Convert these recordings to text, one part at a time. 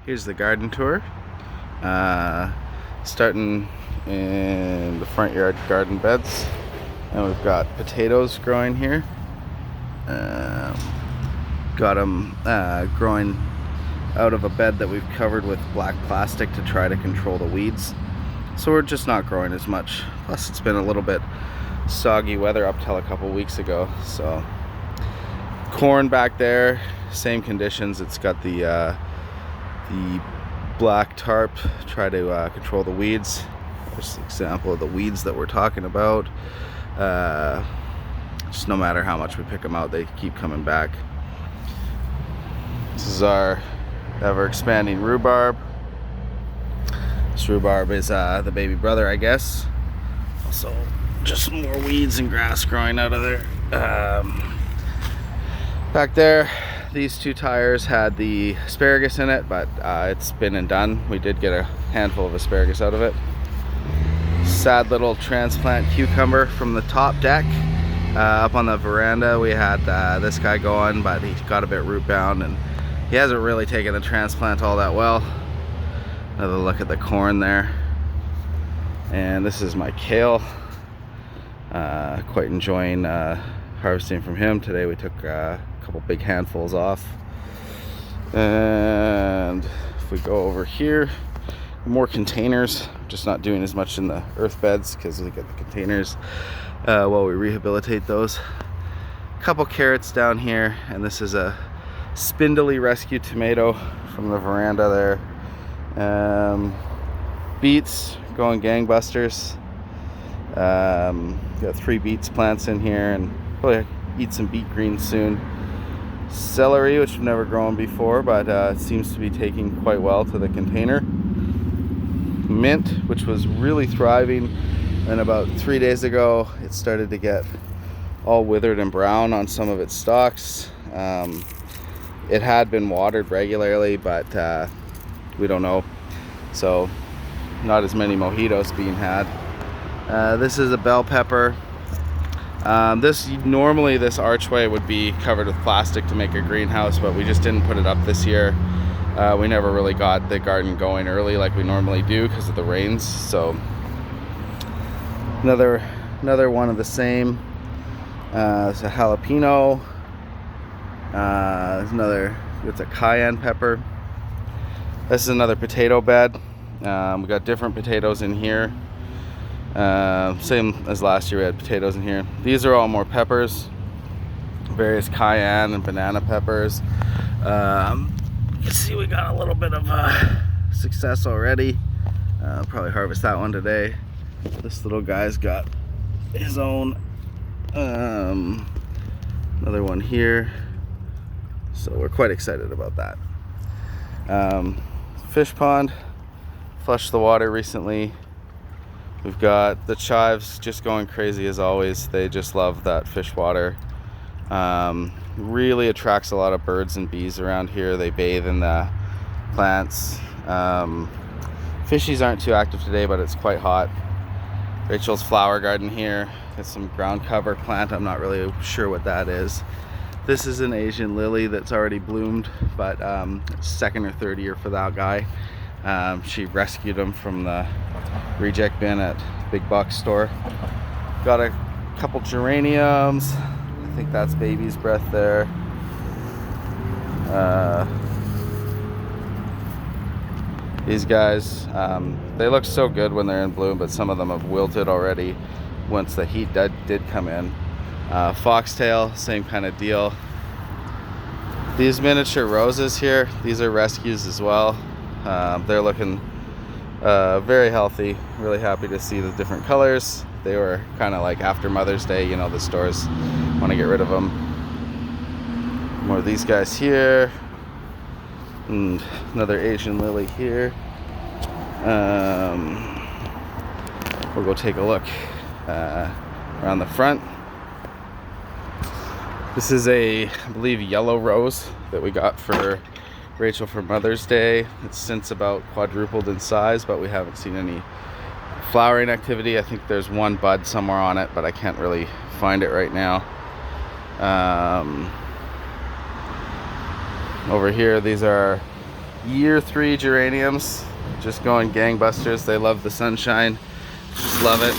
Here's the garden tour. Starting in the front yard garden beds, and we've got potatoes growing here. Got them growing out of a bed that we've covered with black plastic to try to control the weeds. So we're just not growing as much. Plus it's been a little bit soggy weather up till a couple weeks ago. So corn back there, same conditions. It's got the black tarp, try to control the weeds. There's an example of the weeds that we're talking about. Just no matter how much we pick them out, they keep coming back. This is our ever expanding rhubarb. This rhubarb is the baby brother, I guess. Also just more weeds and grass growing out of there. Back there, these two tires had the asparagus in it, but it's been and done. We did get a handful of asparagus out of it. Sad little transplant cucumber from the top deck. Up on the veranda we had this guy going, but he got a bit root bound and he hasn't really taken the transplant all that well. Another look at the corn there. And this is my kale. Quite enjoying harvesting from him. Today we took a couple big handfuls off. And if we go over here, more containers. Just not doing as much in the earth beds because we get the containers while we rehabilitate those. Couple carrots down here, and this is a spindly rescue tomato from the veranda there. Beets going gangbusters. Got 3 beets plants in here, and probably eat some beet greens soon. Celery, which I've never grown before, but it seems to be taking quite well to the container. Mint, which was really thriving, and about 3 days ago it started to get all withered and brown on some of its stalks. It had been watered regularly, but we don't know, so not as many mojitos being had. This is a bell pepper. Normally this archway would be covered with plastic to make a greenhouse, but we just didn't put it up this year. We never really got the garden going early like we normally do because of the rains. So another one of the same. It's a jalapeno. It's a cayenne pepper. This is another potato bed. We got different potatoes in here. Same as last year, we had potatoes in here. These are all more peppers, various cayenne and banana peppers. You can see we got a little bit of success already. Probably harvest that one today. This little guy's got his own. Another one here. So we're quite excited about that. Fish pond, flushed the water recently. We've got the chives just going crazy as always. They just love that fish water. Really attracts a lot of birds and bees around here. They bathe in the plants. Fishies aren't too active today, but it's quite hot. Rachel's flower garden here. It's some ground cover plant. I'm not really sure what that is. This is an Asian lily that's already bloomed, but second or third year for that guy. She rescued him from the reject bin at Big Box store. Got a couple geraniums. I think that's baby's breath there. These guys, they look so good when they're in bloom, but some of them have wilted already once the heat did come in. Foxtail, same kind of deal. These miniature roses here, these are rescues as well. They're looking very healthy. Really happy to see the different colors. They were kind of like after Mother's Day, you know, the stores want to get rid of them. More of these guys here. And another Asian lily here. We'll go take a look around the front. This is I believe, yellow rose that we got for Rachel for Mother's Day. It's since about quadrupled in size, but we haven't seen any flowering activity. I think there's one bud somewhere on it, but I can't really find it right now. Over here, these are Year 3 geraniums, just going gangbusters. They love the sunshine, just love it.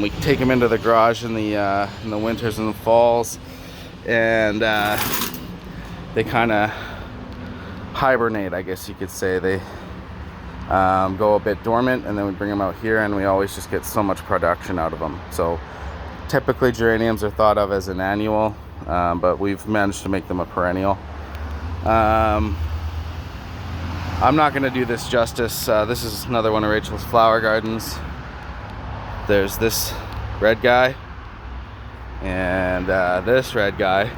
We take them into the garage in the winters and the falls, and they kind of hibernate, I guess you could say. They go a bit dormant, and then we bring them out here, and we always just get so much production out of them. So typically geraniums are thought of as an annual, but we've managed to make them a perennial. I'm not going to do this justice. This is another one of Rachel's flower gardens. There's this red guy and this red guy.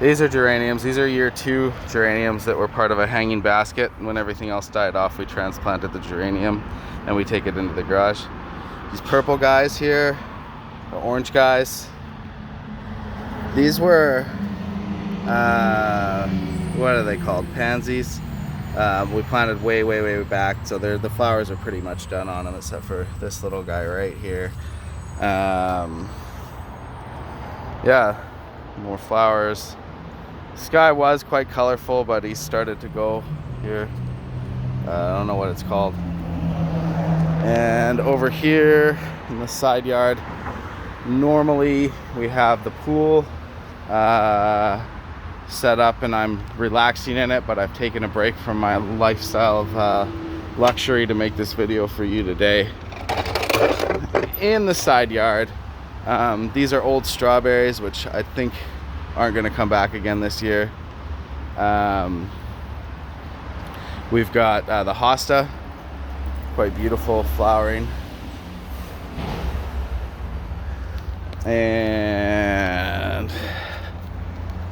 These are geraniums. These are year 2 geraniums that were part of a hanging basket. When everything else died off, we transplanted the geranium and we take it into the garage. These purple guys here, the orange guys, these were what are they called? Pansies. We planted way back, so the flowers are pretty much done on them, except for this little guy right here. Yeah, more flowers. This guy was quite colorful, but he started to go here. I don't know what it's called. And over here in the side yard, normally we have the pool set up and I'm relaxing in it, but I've taken a break from my lifestyle of luxury to make this video for you today. In the side yard, these are old strawberries, which I think aren't going to come back again this year. We've got the hosta, quite beautiful flowering, and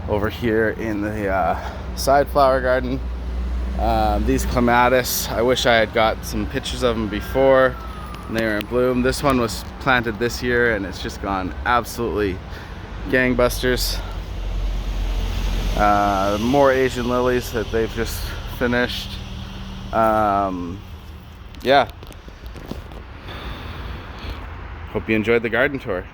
over here in the side flower garden, these clematis, I wish I had got some pictures of them before and they were in bloom. This one was planted this year and it's just gone absolutely gangbusters. More Asian lilies that they've just finished. Yeah, hope you enjoyed the garden tour.